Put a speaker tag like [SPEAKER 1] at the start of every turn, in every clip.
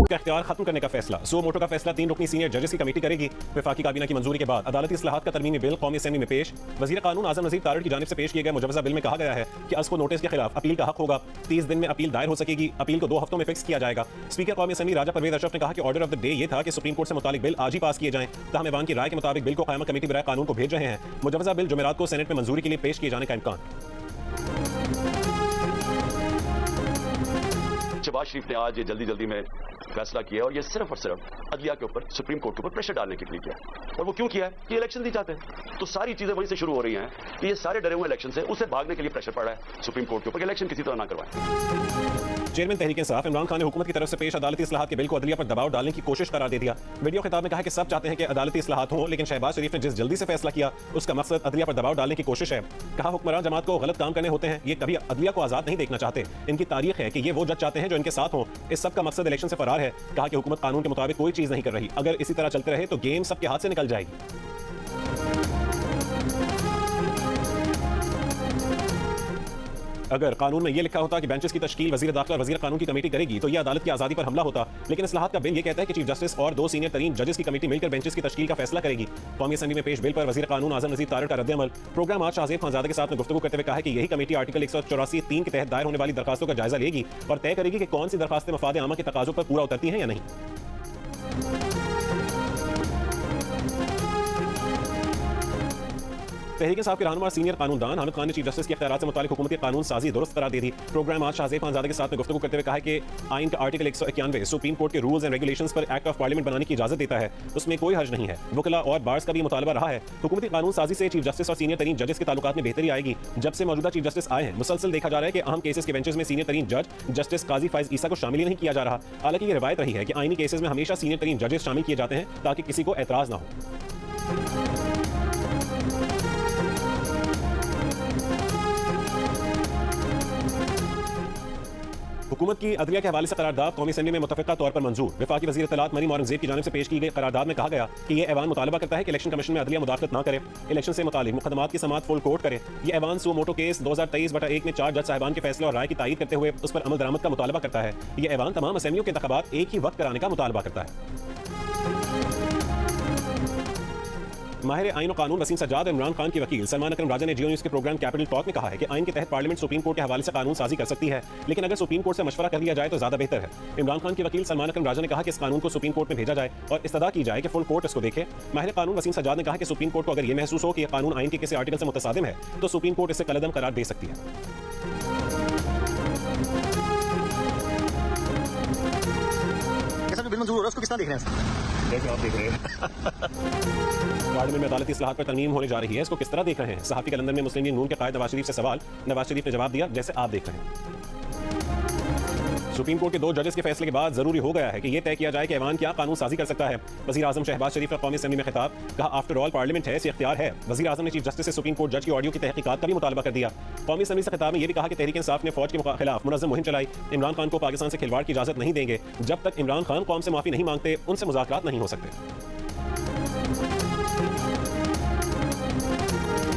[SPEAKER 1] का इख्तियार खत्म करने का फैसला। सो मोटो का फैसला 3 रुकनी सीनियर जजेस की कमेटी करेगी। वफाकी काबीना की मंजूरी के बाद अदालती इस्लाहात का तरमीमी बिल कौमी असेंबली में पेश। वज़ीर कानून आज़म नज़ीर तारड़ की जानिब से पेश किए गए मुजवज़ा बिल में कहा गया है कि अज़ को नोटिस के खिलाफ अपील का हक होगा। 30 दिन में अपील दायर हो सकेगी। अपील को 2 हफ्तों में फिक्स किया जाएगा। स्पीकर कौमी असेंबली राजा परवेज़ अशरफ ने कहा कि ऑर्डर ऑफ द डे ये था कि सुप्रीम कोर्ट से मुतालिक बिल आज ही पास किए जाएं। ताहम ऐवान की राय के मुताबिक बिल को क़यामत कमेटी बराए कानून को भेज रहे हैं। मुजवज़ा बिल जुमेरात को सेनेट में मंजूरी के लिए पेश किए जाने का इम्कान।
[SPEAKER 2] शहबाज शरीफ ने आज ये जल्दी में फैसला किया और ये सिर्फ और सिर्फ अदलिया के ऊपर, सुप्रीम कोर्ट के ऊपर प्रेशर डालने के लिए किया। और वो क्यों किया है? ये इलेक्शन नहीं चाहते। तो सारी चीजें वहीं से शुरू हो रही हैं कि ये सारे डरे हुए इलेक्शन से, उसे भागने के लिए प्रेशर पड़ रहा है सुप्रीम कोर्ट के ऊपर कि इलेक्शन किसी तरह ना करवाएं।
[SPEAKER 1] चेयरमैन तहरीक इंसाफ इमरान खान ने हुकूमत की तरफ से पेश अदालती इस्लाहात के बिल को अदलिया पर दबाव डालने की कोशिश करार दे दिया। वीडियो खिताब में कहा कि सब चाहते हैं कि अदालती इस्लाहात हों, लेकिन शहबाज शरीफ ने जिस जल्दी से फैसला किया उसका मकसद अदलिया पर दबाव डालने की कोशिश है। कहा हुक्मरान जमात को गलत काम करने होते हैं, ये कभी अदलिया को आजाद नहीं देखना चाहते। इनकी तारीख है कि ये वो जज चाहते हैं जो इनके साथ हों। इस सब का मकसद इलेक्शन से फरार है। कहा कि हुकूमत कानून के मुताबिक कोई चीज नहीं कर रही। अगर इसी तरह चलते रहे तो गेम सबके हाथ से निकल जाएगी। अगर कानून में यह लिखा होता कि बेंचेस की तश्कील वज़ीर दाखिला और वज़ीर कानून की कमेटी करेगी तो यह अदालत की आज़ादी पर हमला होता। लेकिन इस्लाहात का बिल यह कहता है कि चीफ जस्टिस और 2 सीनियर तरीन जजेस की कमेटी मिलकर बेंचेस की तश्कील का फैसला करेगी। कौमी असेंबली में पेश बिल पर वज़ीर कानून आज़म नज़ीर तारड़ का रद्द-ए-अमल। प्रोग्राम आज शाहज़ेब खानज़ादा के साथ में गुफ्तगू करते हुए कहा कि यही कमेटी आर्टिकल 184(3) के तहत दायर होने वाली दरखास्तों का जायजा लेगी और तय करेगी कि कौन सी दरखास्तें मफाद आमा के तकाज़ों पर पूरा उतरती हैं या नहीं। तहरीक इंसाफ के रहनुमा सीनियर कानूनदान हामिद खान ने चीफ जस्टिस के इख्तियारात से मुतालिक हुकूमती कानून साजी दुरुस्त करार दे दी। प्रोग्राम आज शाहज़ेब खानज़ादा के साथ में गुफ्तगू करते हुए कहा कि आइन का आर्टिकल 191 सुप्रीम कोर्ट के रूल्स एंड रेगुलेशंस पर एक्ट ऑफ पार्लियामेंट बनाने की इजाजत देता है। उसमें कोई हर्ज नहीं है। वकला और बार्स का भी मुतालबा रहा है। हुकूमती कानून साजी से चीफ जस्टिस और सीनियर तरीन जजेस के ताल्लुकात में बेहतरी आएगी। जब से मौजूदा चीफ जस्टिस आए हैं मुसलसल देखा जा रहा है कि अहम केसेस के बेंचेस में सीनियर तरीन जज जस्टिस काजी फाइज ईसा को शामिल ही नहीं किया जा रहा। हालांकि ये रिवायत रही है कि आइनी केसेस में हमेशा सीनियर तरीन जजेस शामिल किए जाते हैं ताकि किसी को एतराज ना हो। हुकूमत की अदलिया के हवाले से करारदाद कौमी असेंबली में मुतफ़िक़ा तौर पर मंजूर। वफाकी वज़ीर इत्तलात मरीम औरंगज़ेब की जानिब से पेश की गई करारदाद में कहा गया कि यह ऐवान मुतालबा करता है कि इलेक्शन कमीशन में अदलिया मुदाखलत न करे, इलेक्शन से मुतालिक मुकदमात की समाअत फुल कोर्ट करे। यह ऐवान सो मोटो केस 2023/1 में 4 जज साहिबान के फैसले और राय की तायीद करते हुए उस पर अमल दरामद का मुतालबा करता है। यह ऐवान तमाम असेंबलियों के इंतखाबात एक ही वक्त कराने का मुतालबा करता है। माहिर आइन और कानून वसीम सज्जाद और इमरान खान की वकील सलमान अकरम राजा ने जियो न्यूज़ के प्रोग्राम कैपिटल टॉक में कहा है कि आइन के तहत पार्लियामेंट सुप्रीम कोर्ट के हवाले से कानून साजी कर सकती है, लेकिन अगर सुप्रीम कोर्ट से मशवरा कर लिया जाए तो ज्यादा बेहतर है। इमरान खान के वकील सलमान अकरम राजा ने कहा कि इस कानून को सुप्रीम कोर्ट में भेजा जाए और इस्तदा की जाए कि फुल कोर्ट इसको देखे। माहिर कानून वसीम सज्जाद ने कहा कि सुप्रीम कोर्ट को अगर यह महसूस हो कि यह कानून आइन के किसी आर्टिकल से मुतसादिम है तो सुप्रीम कोर्ट इसे कलअदम करार दे सकती है।
[SPEAKER 3] बिल मंजूर हो रहा है, उसको किस तरह देख रहे हैं?
[SPEAKER 4] जैसे आप देख रहे हैं
[SPEAKER 1] पार्लियामेंट में अदालती इस्लाहात पर तरमीम होने जा रही है, इसको किस तरह देख रहे हैं? सहाफ़ी कलंदर में मुस्लिम लीग नून के कायद नवाज शरीफ से सवाल। नवाज शरीफ ने जवाब दिया जैसे आप देख रहे हैं। सुप्रीम कोर्ट के 2 जजेस के फैसले के बाद जरूरी हो गया है कि यह तय किया जाए कि ऐवान क्या कानून साजी कर सकता है। वज़ीर आज़म शहबाज शरीफ का कौमी असेंबली में खिताब। कहा आफ्टर ऑल पार्लियामेंट है, इसे इख्तियार है। वज़ीर आज़म ने चीफ जस्टिस से सुप्रीम कोर्ट जज की ऑडियो की तहकीकात का भी मुतालबा कर दिया। कौमी असेंबली से खिताब में यह भी कहा कि तहरीक इंसाफ ने फौज के खिलाफ मुनज़्ज़म मुहिम चलाई। इमरान खान को पाकिस्तान से खिलवाड़ की इजाजत नहीं देंगे। जब तक इमरान खान कौम से माफी नहीं मांगते उनसे मुज़ाकरात नहीं हो सकते।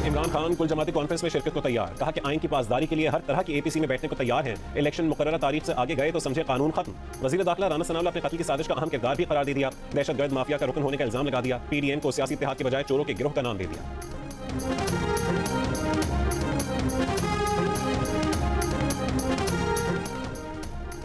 [SPEAKER 1] इमरान खान कुल जमाती कॉन्फ्रेंस में शिरकत को तैयार। कहा कि आइन की पासदारी के लिए हर तरह की APC में बैठने को तैयार हैं। इलेक्शन मुकर्ररा तारीख से आगे गए तो समझे कानून खत्म। वज़ीर दाखिला राना सनाउल्लाह अपने कत्ल की साजिश का अहम किरदार भी करार दे दिया। दहशतगर्द माफिया का रुकन होने का इल्जाम लगा दिया। PDM को सियासी इत्तेहाद के बजाय चोरों के गिरोह का नाम दे दिया।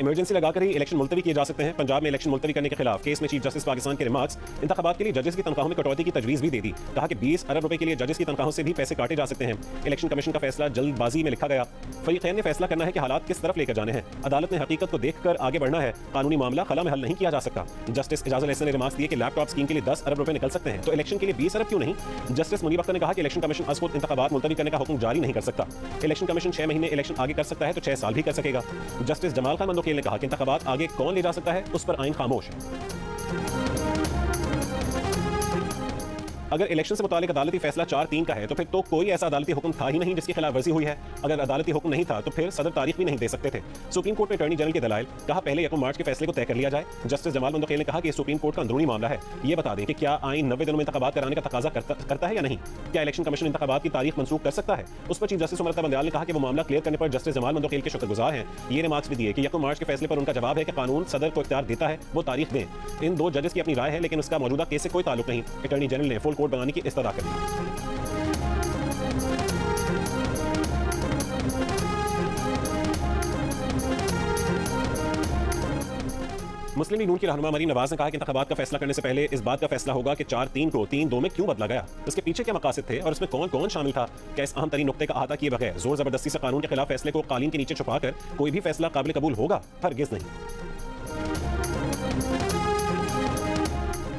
[SPEAKER 1] इमरजेंसी लगाकर ही इलेक्शन मुलतवी किए जा सकते हैं। पंजाब में इलेक्शन मुलतवी करने के खिलाफ केस में चीफ जस्टिस पाकिस्तान के रिमार्क्स। इंतखाबात के लिए जजेस की तनख्वाहों में कटौती की तजवीज़ भी दे दी। कहा कि 20 अरब रुपए के लिए जजेस की तनख्वाहों से भी पैसे काटे जा सकते हैं। इलेक्शन कमीशन का फैसला जल्दबाजी में लिखा गया। फरीक़ैन ने फैसला करना है कि हालात किस तरफ लेकर जाने हैं। अदालत ने हकीकत को देखकर आगे बढ़ना है। कानूनी मामला खला में हल नहीं किया जा सकता। जस्टिस एजाजुल हसन ने रिमार्क्स दिए कि लैपटॉप स्कीम के लिए 10 अरब रुपए निकल सकते हैं तो इलेक्शन के लिए 20 अरब क्यों नहीं? जस्टिस मुनीब अख्तर ने कहा कि इलेक्शन कमीशन अज़ खुद इंतखाबात मुलतवी करने का हुक्म जारी नहीं कर सकता। इलेक्शन कमीशन 6 महीने इलेक्शन आगे कर सकता है तो 6 साल भी कर सकेगा। जस्टिस जमाल खान मंदोखेल ने कहा कि इंतखाबात आगे कौन ले जा सकता है उस पर आइन खामोश है। अगर इलेक्शन से मुतालिक अदालती फैसला 4-3 का है तो फिर तो कोई ऐसा अदालती हुक्म था ही नहीं जिसकी खिलाफ वर्जी हुई है। अगर अदालती हुक्म नहीं था तो फिर सदर तारीख भी नहीं दे सकते थे। सुप्रीम कोर्ट में अटॉर्नी जनरल के दलाइल, कहा पहले 1 मार्च के फैसले को तय कर लिया जाए। जस्टिस जमाल मंदोखेल ने कहा कि सुप्रीम कोर्ट का अंदरूनी मामला है, ये बता दें कि क्या आईन 90 दिनों में इंतखाबात कराने का तकाजा करता है या नहीं। क्या इलेक्शन कमीशन इंतखाबात की तारीख मंसूख कर सकता है। उस पर चीफ जस्टिस उमर अता बंदयाल ने कहा कि वो मामला क्लियर करने पर जस्टिस जमाल मंदोखेल के शुक्रगुजार हैं। ये रिमार्क्स भी दिए कि 1 मार्च के फैसले पर उनका जवाब है कि कानून सदर को इख्तियार देता है वो तारीख दें। इन 2 जजेस की अपनी राय है, लेकिन उसका मौजूदा केस से कोई ताल्लुक नहीं। अटॉर्नी जनरल ने फुल कोर्ट बनाने की इस्तदा कर दी। मुस्लिम लीग नून की रहनुमा मरीम नवाज ने कहा कि इंतखाबात का फैसला करने से पहले इस बात का फैसला होगा कि 4-3 को 3-2 में क्यों बदला गया, उसके पीछे क्या मकासद थे और उसमें कौन कौन शामिल था। क्या इस अहम तरीन नुक्ते का अहाता किए बगैर जोर जबरदस्ती से कानून के खिलाफ फैसले को कालीन के नीचे छुपाकर कोई भी फैसला काबिल कबूल होगा? हरगिज़ नहीं।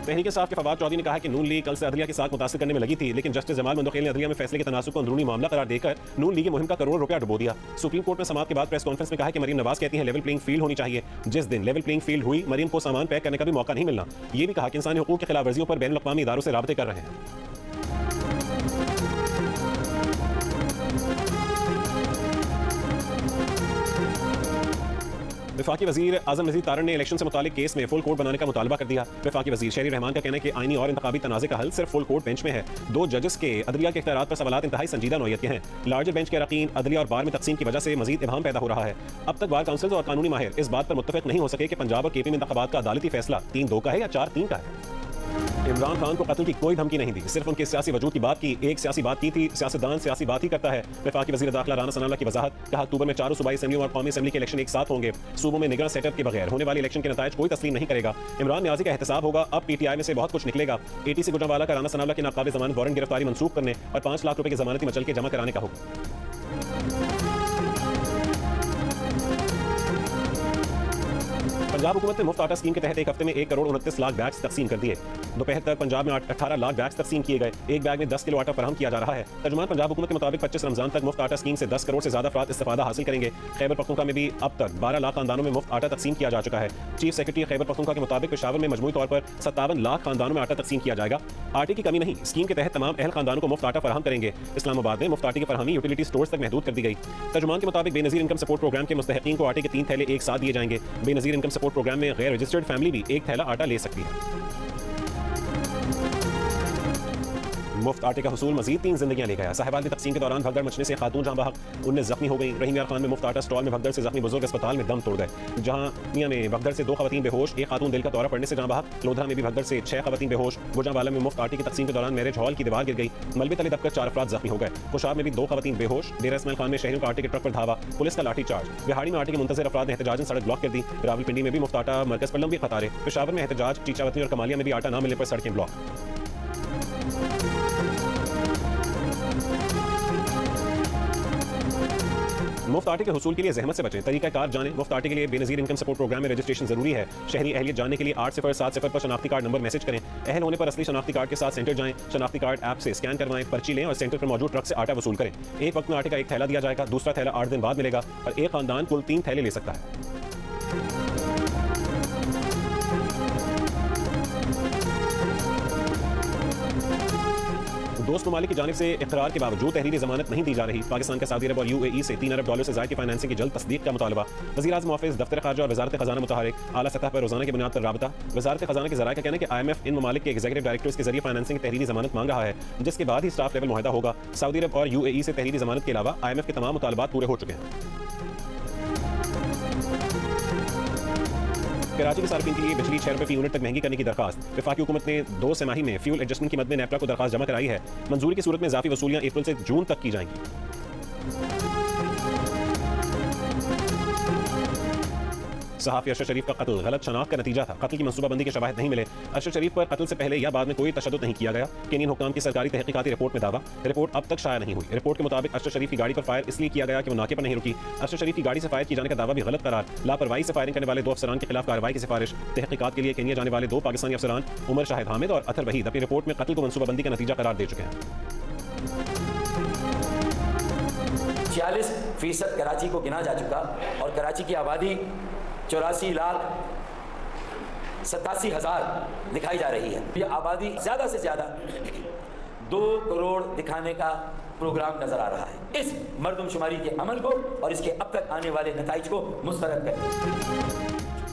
[SPEAKER 1] तहरीक इंसाफ के फवाद चौधरी ने कहा कि नून लीग कल से अदलिया के साथ मुतासिर करने में लगी थी, लेकिन जस्टिस जमाल मंदोखेल ने अदलिया में फैसले के तनासुब को अंदरूनी मामला करार देकर नून लीग की मुहिम का करोड़ रुपया डुबो दिया। सुप्रीम कोर्ट में समाअत के बाद प्रेस कॉन्फ्रेंस में कहा कि मरीम नवाज कहती हैं लेवल प्लेइंग फील्ड होनी चाहिए। जिस दिन लेवल प्लेइंग फील्ड हुई, मरीम को सामान पैक करने का भी मौका नहीं मिलना। ये भी कहा कि इंसानी हुकूक के खिलाफ वर्जियों पर बैनुल अक़वामी इदारों से राबते कर रहे हैं। वफाकी वजीर आजम नज़ीर तारण ने इलेक्शन से मुतालिक केस में फुल कोर्ट बनाने का मुतालबा कर दिया। वफाकी वजीर शहरी रहमान का कहना है कि आईनी और इंतखाबी तनाज़े का हल सिर्फ फुल कोर्ट बेंच में है। 2 जजेस के अदलिया के इख्तियारात पर सवालात इंतहाई संजीदा नौयत के हैं। लार्जर बेंच के अरकान अदलिया और बार में तकसीम की वजह से मजीद इबहम पैदा हो रहा है। अब तक बार काउंसिल और कानूनी माहिर इस बात पर मुत्तफिक नहीं हो सके कि पंजाब और केपी में इंतखाबात का अदालती फैसला 3-2 का है या 4-3 का है। इमरान खान को कत्ल की कोई धमकी नहीं दी, सिर्फ उनके सियासी वजूद की बात की। एक सियासी बात की थी, सियासतदान सियासी बात ही करता है। वफाकी वज़ीर दाखिला राना सनाउल्लाह की वजाहत, कहा अक्टूबर में 4 सूबाई असेंबलियों और कौमी असेंबली के इलेक्शन एक साथ होंगे। सूबों में निगरान सेटअप के बगैर होने वाले इलेक्शन के नतायज कोई तस्लीम नहीं करेगा। इमरान न्याजी का एहतसाब होगा, अब पीटीआई में से बहुत कुछ निकलेगा। एटीसी गुजरांवाला का राना सनाउल्लाह के नाकाबिल जमानत वारंट गिरफ्तारी मंसूख करने और 5 लाख रुपए की जमानती मचल के जमा कराने का हुक्म। पंजाब हुकूमत ने मुफ्त आटा स्कीम के तहत एक हफ्ते में 1 करोड़ 29 लाख बैग्स तकसीम कर दिए। दोपहर तक पंजाब में 18 लाख बैग्स तकसीम किए गए। एक बैग में 10 किलो आटा फराहम किया जा रहा है। तर्जुमान पंजाब हुकूमत के मुताबिक 25 रमजान तक मुफ्त आटा स्कीम से 10 करोड़ से ज्यादा अफराद इस्तेफादा हासिल करेंगे। खैबर पख्तूनख्वा में भी अब तक 12 लाख खानदानों में मुफ्त आटा तकसीम किया जा चुका है। चीफ सेक्रेटरी खैबर पख्तूनख्वा के मुताबिक पेशावर में मजमूई तौर पर 57 लाख खानदानों में आटा तकसीम किया जाएगा। आटे की कमी नहीं, स्कीम के तहत तमाम अहल खानदानों को मुफ्त आटा फराहम करेंगे। इस्लामाबाद में मुफ्त आटे की फरहमी यूटिलिटी स्टोर्स तक महदूद कर दी गई। तर्जुमान के मुताबिक बेनजीर इनकम सपोर्ट प्रोग्राम के मुस्तहिकीन को आटे के 3 थैले एक साथ दिए जाएंगे। बेनजीर इनकम सपोर्ट प्रोग्राम में गैर रजिस्टर्ड फैमिली भी 1 थैला आटा ले सकती है। मुफ्त आटे का हुसूल मजीद 3 जिंदगियां ले गया। साहिबाल तकसीम के दौरान भगदड़ मचने से खातून जहां बहक, 19 जख्मी हो गई। रहीम यार खान में मुफ्त आटा स्टॉल में भगदड़ से जख्मी बुजुर्ग अस्पताल में दम तोड़ गए। जहां मियां में भगदड़ से 2 खवातीन बेहोश, 1 खातून दिल का दौरा पड़ने से जहां बहक। लोधा में भी भगदड़ से 6 खवातीन बेहोश। गुजरांवाला में मुफ्त आटे की तकसीम के दौरान मैरिज हॉल की दीवार गिर गई। मलबे तले दबकर 4 अफराद जख्मी हो गए। खुशाब में भी 2 खवातीन बेहोश। डेरा इस्माइल खान में शहरियों का आटे के ट्रक पर धावा, पुलिस का लाठीचार्ज। बिहाड़ी में आटे के मुंतजर अफराद ने एहतजाजन सड़क ब्लॉक कर दी। रावलपिंडी में भी मुफ्त आटा मरकज पर लंबी कतारें। पेशावर में एहतजाज, चीचावतनी और कमालिया में भी आटा न मिलने पर सड़कें ब्लॉक। मुफ्त आटे के हुसूल के लिए जहमत से बचें, तरीका कार जानें। मुफ्त आटे के लिए बेनजीर इनकम सपोर्ट प्रोग्राम में रजिस्ट्रेशन जरूरी है। शहरी अहलियत जानने के लिए 807 पर शनाख्ती कार्ड नंबर मैसेज करें। अहल होने पर असली शनाख्ती कार्ड के साथ सेंटर जाएं। शनाख्ती कार्ड ऐप से स्कैन करवाएं, पर्ची लें और सेंटर पर मौजूद ट्रक से आटा वसूल करें। एक वक्त में आटे का 1 थैला दिया जाएगा, दूसरा थैला 8 दिन बाद मिलेगा और एक खानदान कुल 3 थैले ले सकता है। दोस्त ममालिक की जानिब से इकरार के बावजूद तहरीरी जमानत नहीं दी जा रही। पाकिस्तान का सऊदी अरब और UAE से $3 अरब से ज़ायद की फाइनेंसिंग की जल्द तस्दीक का मुतालबा। वज़ीर-ए-आज़म ऑफिस, दफ्तर ख़ारजा और वज़ारत ख़ज़ाना मुतहरिक, आला सतह पर रोज़ाना की बुनियाद पर राबता। वज़ारत ख़ज़ाना के ज़राए का कहना है कि IMF इन ममालिक के एग्जीक्यूटिव डायरेक्टर्स के जरिए फाइनेंसिंग की तहरीरी जमानत मांग रहा है, जिसके बाद ही स्टाफ लेवल मुआहदा होगा। सऊदी अरब और UAE से तहरीरी जमानत के अलावा IMF के तमाम मुतालबात पूरे हो चुके हैं। कराची के सार्फिन के लिए बिजली 6 रुपये फी यूनिट तक महंगी करने की दरखास्त। वफाकी हुकूमत ने 2 तिमाही में फ्यूल एडजस्टमेंट की मद में नेपरा को दरखास्त जमा कराई है। मंजूरी की सूरत में इजाफी वसूलियां अप्रैल से जून तक की जाएंगी। सहाफ़ी अरशद शरीफ का कत्ल गलत शनाख्त का नतीजा था। कत्ल की मनसूबाबंदी के शवाहिद नहीं मिले। अरशद शरीफ पर कत्ल से पहले या बाद में कोई तशद्दुद नहीं किया गया। केनियन हुक्काम की सरकारी तहकीकाती रिपोर्ट में दावा। रिपोर्ट अब तक शाया नहीं हुई। रिपोर्ट के मुताबिक अरशद शरीफ की गाड़ी पर फायर इसलिए किया गया कि वो नाके पर नहीं रुकी। अरशद शरीफ की गाड़ी से फायर किए जाने का दावा भी गलत करार। लापरवाही से फायरिंग करने वाले 2 अफसरान के खिलाफ कार्रवाई की सिफारिश। तहकीकात के लिए केनिया जाने वाले 2 पाकिस्तानी अफसरान उमर शाहिद हामिद और अतर वहीद अपनी रिपोर्ट में कत्ल को मनसूबाबंदी का नतीजा करार दे चुके हैं।
[SPEAKER 3] 46% कराची को गिना जा चुका और कराची की आबादी 84,87,000 दिखाई जा रही है। ये आबादी ज़्यादा से ज़्यादा 2 करोड़ दिखाने का प्रोग्राम नजर आ रहा है। इस मर्दमशुमारी के अमल को और इसके अब तक आने वाले नताइज को मुस्तरद करें।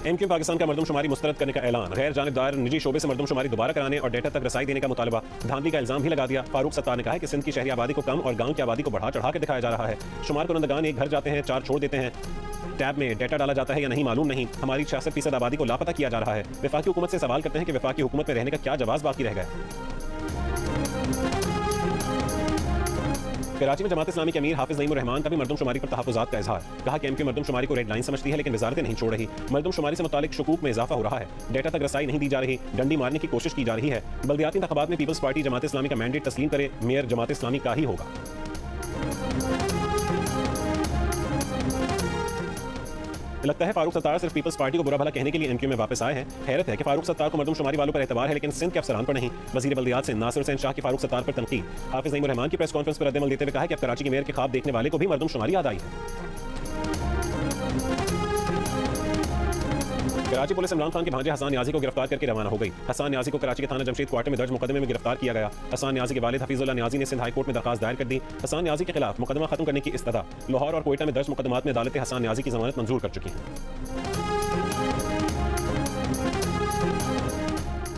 [SPEAKER 1] एमक्यू पाकिस्तान का मर्दमशुमारी मुस्तरद करने का ऐलान, गैर जानिबदार निजी शोबे से मर्दमशुमारी दोबारा कराने और डेटा तक रसाई देने का मुतालबा, धांधली का इल्जाम भी लगा दिया। फारूक सत्तार ने कहा कि सिंध की शहरी आबादी को कम और गांव की आबादी को बढ़ा चढ़ा कर दिखाया जा रहा है। शुमार कुनंदगान एक घर जाते हैं 4 छोड़ देते हैं, टैब में डेटा डाला जाता है या नहीं मालूम नहीं। हमारी 66% आबादी को लापता किया जा रहा है। वफाकी हुकूमत से सवाल करते हैं कि वफाकी हुकूमत में रहने का क्या जवाब बाकी रह गया। कराची में जमात इस्लामी के अमीर हाफिज नईमुर रहमान का भी मर्दमशुमारी पर तहफ़्फ़ुज़ात का इजहार, कहा कि एमक्यू मर्दमशुमारी को रेड लाइन समझती है लेकिन वजारतें नहीं छोड़ रही। मर्दमशुमारी से मुतालिक शुकूक में इजाफा हो रहा है, डेटा तक रसाई नहीं दी जा रही, डंडी मारने की कोशिश की जा रही है। बल्दियाती इंतखाबात में पीपल्स पार्टी जमात इस्लामी का मैंडेट तस्लीम करे, मेयर जमात इस्लामी का ही होगा। लगता है फारूक सत्तार सिर्फ पीपल्स पार्टी को बुरा भला कहने के लिए एमक्यू में वापस आए हैं। हैरत है कि फारूक सत्तार को मर्दमशुमारी वालों पर एतबार है लेकिन सिंध के अफसरान पर नहीं। वजीर बल्दियात से नासिर हुसैन शाह की फारूक सत्तार पर तनकीद, हाफिज नईमुर रहमान की प्रेस कॉन्फ्रेंस पर रद्दअमल देते हुए कहा कि अब कराची के मेयर के ख्वाब देखने वाले को भी मर्दमशुमारी याद आई है। कराची पुलिस इमरान खान के भांजे हसन न्याजी को गिरफ्तार करके रवाना हो गई। हसन न्याजी को कराची के थाना जमशेद क्वार्टर में दर्ज मुकदमे में गिरफ्तार किया गया। हसन न्याजी के वालिद हफीजुल्लाह न्याजी ने सिंध हाई कोर्ट में दरखास्त दायर कर दी। हसन न्याजी के खिलाफ मुकदमा खत्म करने की इस्तदा, लाहौर और कोयटा में दर्ज मुकदमात में अदालतें हसन न्याजी की जमानत मंजूर कर चुकी हैं।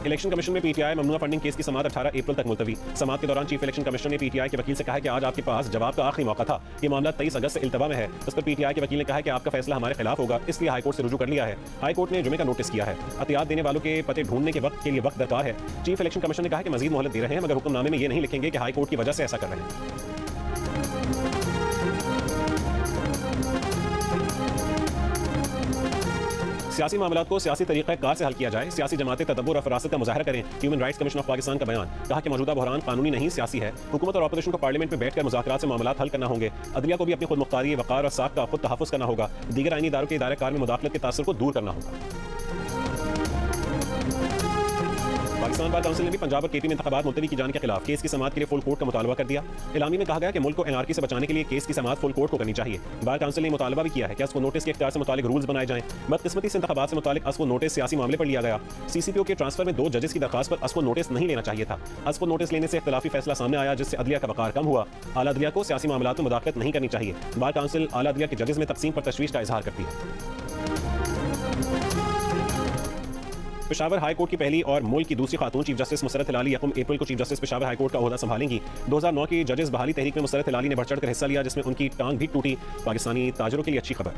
[SPEAKER 1] इलेक्शन कमीशन में पीटीआई ममनुआ फंडिंग केस की समाअत 18 अप्रैल तक मुलतवी। समाअत के दौरान चीफ इलेक्शन कमिश्नर ने पीटीआई के वकील से कहा कि आज आपके पास जवाब का आखिरी मौका था। ये मामला 23 अगस्त से इल्तवा में है। उस पर पीटीआई के वकील ने कहा कि आपका फैसला हमारे खिलाफ होगा, इसलिए हाईकोर्ट से रुजू कर लिया है। हाईकोर्ट ने जुमे का नोटिस किया है। एहतियात देने वालों के पते ढूंढने के वक्त दरकार है। चीफ इलेक्शन कमिश्नर ने कहा कि मजीद मोहलत दे रहे हैं मगर हुक्मनामे में ये नहीं लिखेंगे कि हाईकोर्ट की वजह से ऐसा कर रहे हैं। सियासी मामलात को सियासी तरीक़ेकार से हल किया जाए, सियासी जमातें तदब्बुर और फरासत का मुजाहरा करें। Human rights commission of Pakistan का बयान, कहा कि मौजूदा बहरान कानूनी नहीं सियासी है। हुकूमत और अपोजिशन को पार्लियामेंट में बैठकर मुज़ाकरात से मामलात हल करना होंगे। अदलिया को भी अपनी खुद मुख्तारी, वक़ार और साख का खुद तहफ़्फ़ुज़ करना होगा। दीगर आईनी इदारों के इदारे कार में मुदाखलत के तासुर को दूर करना होगा। पाकिस्तान बार काउंसिल ने भी पंजाब और केपी में इंतखाबात मुलतवी की जाने के खिलाफ केस की समाअत के लिए फुल कोर्ट का मुतालबा कर दिया। इलामी में कहा गया कि मुल्क को एनआरकी से बचाने के लिए केस की समाअत फुल कोर्ट को करनी चाहिए। बार काउंसिल ने मुतालबा भी किया है कि असको नोटिस के इख्तियार से मुतालिक रूल्स बनाए जाएं। बदकिस्मती से इंतखाबात से मुतालिक असको नोटिस सियासी मामले पर लिया गया। सीसीपीओ के ट्रांसफर में 2 जजेस की दरखास्त पर असको नोटिस नहीं लेना चाहिए था। असको नोटिस लेने से इख्तिलाफी फैसला सामने आया जिससे अदलिया का वक़ार कम हुआ। आला अदलिया को सियासी मामलात में मुदाखलत नहीं करनी चाहिए। बार काउंसिल आला अदलिया के जजेस में तकसीम पर तशवीश का इजहार करती है। पेशावर हाई कोर्ट की पहली और मुल्क की दूसरी खातून चीफ जस्टिस मुसरत हिलाली 1 अप्रैल को chief justice Peshawar high court का ओहदा संभालेंगी। 2009 की जजेस बहाली तहरीक में मुसरत हिलाली ने बढ़ चढ़कर हिस्सा लिया जिसमें उनकी टांग भी टूटी। पाकिस्तानी ताजरों के लिए अच्छी खबर।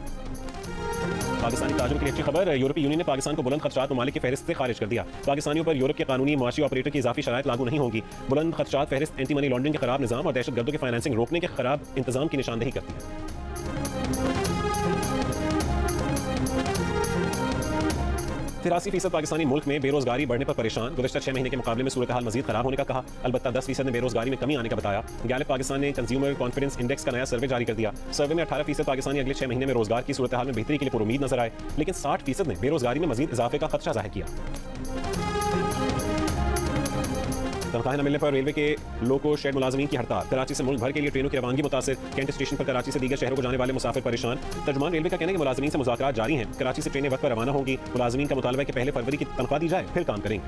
[SPEAKER 1] यूरोपीय यूनियन ने पाकिस्तान को बुलंद खदशात ममालिक की फहरिस्त से खारिज कर दिया। पाकिस्तानियों पर यूरोप के कानूनी माशी ऑपरेटर की इजाफी शराइत लागू नहीं होगी। बुलंद खदशात फहरिस्त एंटी मनी लॉन्ड्रिंग के खराब निजाम और दहशतगर्दों की फाइनेंसिंग रोकने के खराब इंतजाम की निशानदेही करती है। 83% पाकिस्तानी मुल्क में बेरोजगारी बढ़ने पर परेशान। गुज़श्ता 6 महीने के मुकाबले में सूरत हाल मजीद खराब होने का कहा। अलबत्ता 10% ने बेरोजगारी में कमी आने का बताया। गैलेप पाकिस्तान ने कंज्यूमर कॉन्फिडेंस इंडेक्स का नया सर्वे जारी कर दिया। सर्वे में 18% पाकिस्तानी अगले 6 महीने में रोजगार की सूरत हाल में बेहतरी के लिए पुरुमीद नजर आए, लेकिन 60% ने बेरोजगारी में मजीद इजाफे का खदशा जाहिर किया। तनख्वाहें न मिलने पर रेलवे के लोको शेड मुलाजमीन की हड़ताल। कराची से मुल्क भर के लिए ट्रेनों की रवानगी मुतासिर। कैंट स्टेशन पर कराची से दीगर शहरों को जाने वाले मुसाफिर परेशान। तर्जुमान रेलवे का कहना है कि मुलाजमीन से मुज़ाकरात जारी हैं। कराची से ट्रेनें वक्त पर रवाना होंगी। मुलाजमीन का मुतालबा है कि पहले फरवरी की तनख्वाह दी जाए फिर काम करेंगे।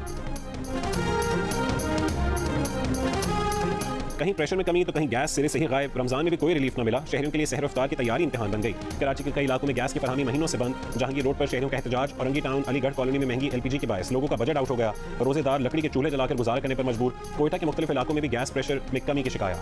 [SPEAKER 1] कहीं प्रेशर में कमी तो कहीं गैस सिरे से ही गायब। रमजान में भी कोई रिलीफ न मिला। शहरियों के लिए सहर इफ्तार की तैयारी इम्तिहान बन गई। कराची के कई इलाकों में गैस की फरहमी महीनों से बंद। जहांगीर रोड पर शहरियों का एहतजाज। औरंगी टाउन अलीगढ़ कॉलोनी में महंगी एलपीजी के बायस लोगों का बजट आउट हो गया। रोजेदार लकड़ी के चूल्हे जलाकर गुजारा करने पर मजबूर। कोयटा के मुख्तलिफ इलाकों में भी गैस प्रेशर में कमी की शिकायत।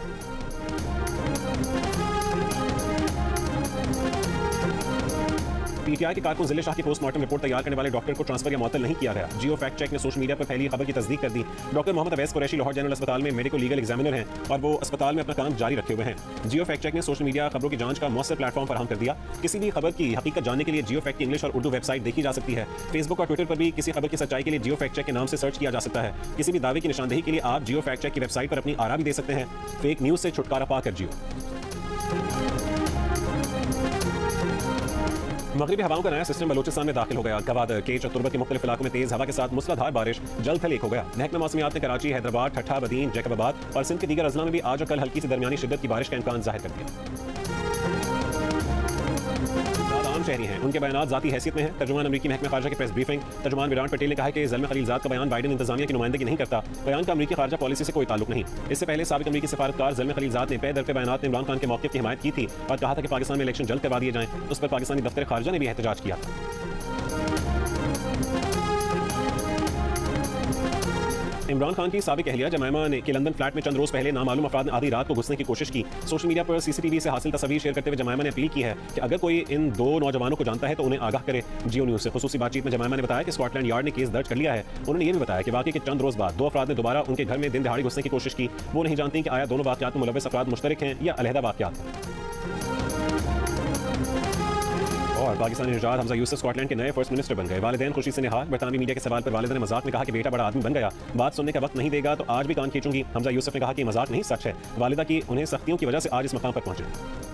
[SPEAKER 1] पीटीआई के कारकुन जिले शाह की पोस्टमार्टम रिपोर्ट तैयार करने वाले डॉक्टर को ट्रांसफर या मुअत्तल नहीं किया गया। जियो फैक्ट चेक ने सोशल मीडिया पर फैली खबर की तस्दीक कर दी। डॉक्टर मोहम्मद अवैस कुरैशी लाहौर जनरल अस्पताल में मेडिको लीगल एग्जामिनर हैं और वो अस्पताल में अपना काम जारी रखे हुए हैं। जियो फैक्ट चेक ने सोशल मीडिया खबरों की जांच का मौसर प्लेटफॉर्म फराहम कर दिया। किसी भी खबर की हकीकत जानने के लिए जियो फैक्ट की इंग्लिश और उर्दू वेबसाइट देखी जा सकती है। फेसबुक और ट्विटर पर भी किसी खबर की सच्चाई के लिए जियो फैक्ट चेक के नाम से सर्च किया जा सकता है। किसी भी दावे की निशानदेही के लिए आप जियो फैक्ट चेक की वेबसाइट पर अपनी आरा भी दे सकते हैं। फेक न्यूज से छुटकारा पाकर जियो। मगरिबी हवाओं का नया सिस्टम बलोचिस्तान में दाखिल हो गया। गवादर, केच और तुर्बत के मुख्तलिफ इलाकों में तेज हवा के साथ मूसलाधार बारिश। जल्द थल एक हो गया। महकमा मौसमियात ने कराची, हैदराबाद, ठट्ठा, बदीन, जैकबाबाद और सिंध के दीगर अजला में भी आज और कल हल्की से दरमियानी शिद्दत की बारिश का इम्कान जाहिर कर दिया। शहरी हैं, उनके बयान जाती हैसियत में है। तर्जुमान अमरीकी महकमा खारजा की प्रेस ब्रीफिंग। तर्जुमान विराट पटेल ने कहा कि ज़ल्म खलीलज़ाद का बयान बाइडेन इंतजामिया की नुमाइंदगी नहीं करता। बयान का अमरीकी खारजा पॉलिसी से कोई ताल्लुक नहीं। इससे पहले साबिक अमरीकी सफारतकार ज़ल्म खलीलज़ाद ने पे दर पे बयानात में इमरान खान के मौक़िफ़ की हिमायत की थी और कहा था कि पाकिस्तान में इलेक्शन जल्द करवा दिए जाएं। उस पर पाकिस्तानी दफ्तर खारजा ने भी एहतजाज किया। इमरान खान की साबिक अहलिया जमायमा ने के लंदन फ्लैट में चंद रोज पहले नामालूम अफराद ने आधी रात को घुसने की कोशिश की। सोशल मीडिया पर सीसीटीवी से हासिल तस्वीर शेयर करते हुए जमायमा ने अपील की है कि अगर कोई इन दो नौजवानों को जानता है तो उन्हें आगाह करे। जियो न्यूज़ से खुसूसी बातचीत में जमायमा ने बताया कि स्कॉटलैंड यार्ड ने केस दर्ज कर लिया है। उन्होंने ये भी बताया कि वाकई के चंद रोज बाद दो अफराद ने दोबारा उनके घर में दिन दहाड़ी घुसने की कोशिश की। वो नहीं जानती कि आया दोनों वाक़यात में मुलव्वस अफराद मुश्तरक हैं या अलहदा वाक़यात हैं। और पाकिस्तानी निजात हमजा यूसुफ स्कॉटलैंड के नए फर्स्ट मिनिस्टर बन गए। वालिदैन खुशी से निहाल। बरतानवी मीडिया के सवाल पर वालिदा ने मजाक में कहा कि बेटा बड़ा आदमी बन गया, बात सुनने का वक्त नहीं देगा तो आज भी कान खींचूंगी। हमजा यूसुफ ने कहा कि मजाक नहीं सच है। वालिदा की उन्हें सख्तियों की वजह से आज इस मकाम पर पहुंचे।